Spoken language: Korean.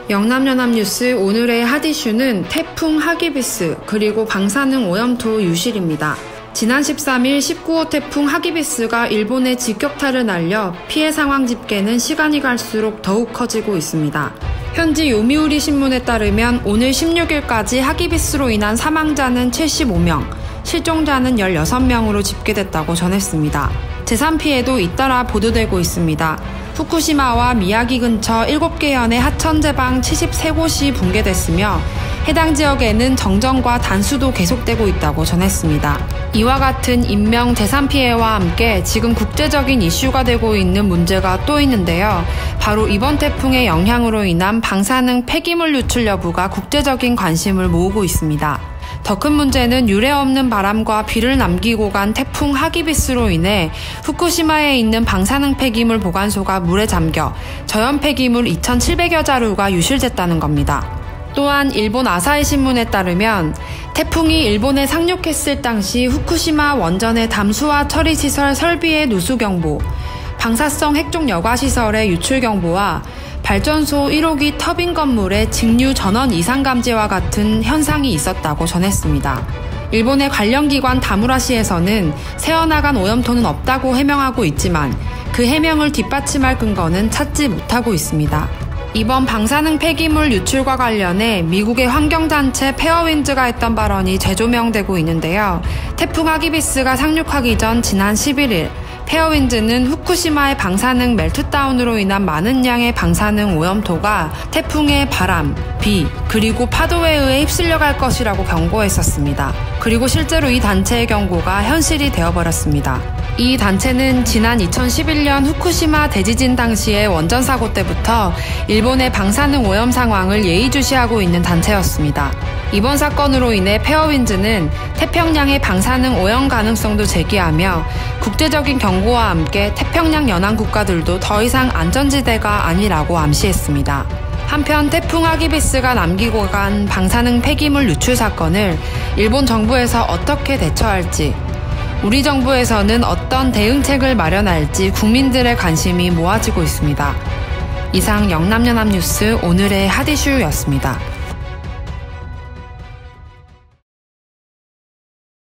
영남연합뉴스 오늘의 핫이슈는 태풍 하기비스 그리고 방사능 오염토 유실입니다. 지난 13일 19호 태풍 하기비스가 일본에 직격탄을 날려 피해 상황 집계는 시간이 갈수록 더욱 커지고 있습니다. 현지 요미우리 신문에 따르면 오늘 16일까지 하기비스로 인한 사망자는 75명, 실종자는 16명으로 집계됐다고 전했습니다. 재산 피해도 잇따라 보도되고 있습니다. 후쿠시마와 미야기 근처 7개 현의 하천 제방 73곳이 붕괴됐으며 해당 지역에는 정전과 단수도 계속되고 있다고 전했습니다. 이와 같은 인명 재산 피해와 함께 지금 국제적인 이슈가 되고 있는 문제가 또 있는데요. 바로 이번 태풍의 영향으로 인한 방사능 폐기물 유출 여부가 국제적인 관심을 모으고 있습니다. 더 큰 문제는 유례 없는 바람과 비를 남기고 간 태풍 하기비스로 인해 후쿠시마에 있는 방사능 폐기물 보관소가 물에 잠겨 저연 폐기물 2,700여 자루가 유실됐다는 겁니다. 또한 일본 아사히 신문에 따르면 태풍이 일본에 상륙했을 당시 후쿠시마 원전의 담수화 처리 시설 설비의 누수 경보, 방사성 핵종 여과 시설의 유출 경보와 발전소 1호기 터빈 건물의 직류 전원 이상 감지와 같은 현상이 있었다고 전했습니다. 일본의 관련 기관 다무라시에서는 새어나간 오염토는 없다고 해명하고 있지만 그 해명을 뒷받침할 근거는 찾지 못하고 있습니다. 이번 방사능 폐기물 유출과 관련해 미국의 환경단체 페어윈즈가 했던 발언이 재조명되고 있는데요. 태풍 하기비스가 상륙하기 전 지난 11일 페어윈즈는 후쿠시마의 방사능 멜트다운으로 인한 많은 양의 방사능 오염토가 태풍의 바람, 비, 그리고 파도에 의해 휩쓸려 갈 것이라고 경고했었습니다. 그리고 실제로 이 단체의 경고가 현실이 되어버렸습니다. 이 단체는 지난 2011년 후쿠시마 대지진 당시의 원전 사고 때부터 일본의 방사능 오염 상황을 예의주시하고 있는 단체였습니다. 이번 사건으로 인해 페어윈즈는 태평양의 방사능 오염 가능성도 제기하며 국제적인 경고와 함께 태평양 연안 국가들도 더 이상 안전지대가 아니라고 암시했습니다. 한편 태풍 하기비스가 남기고 간 방사능 폐기물 유출 사건을 일본 정부에서 어떻게 대처할지, 우리 정부에서는 어떤 대응책을 마련할지 국민들의 관심이 모아지고 있습니다. 이상 영남연합뉴스 오늘의 핫이슈였습니다.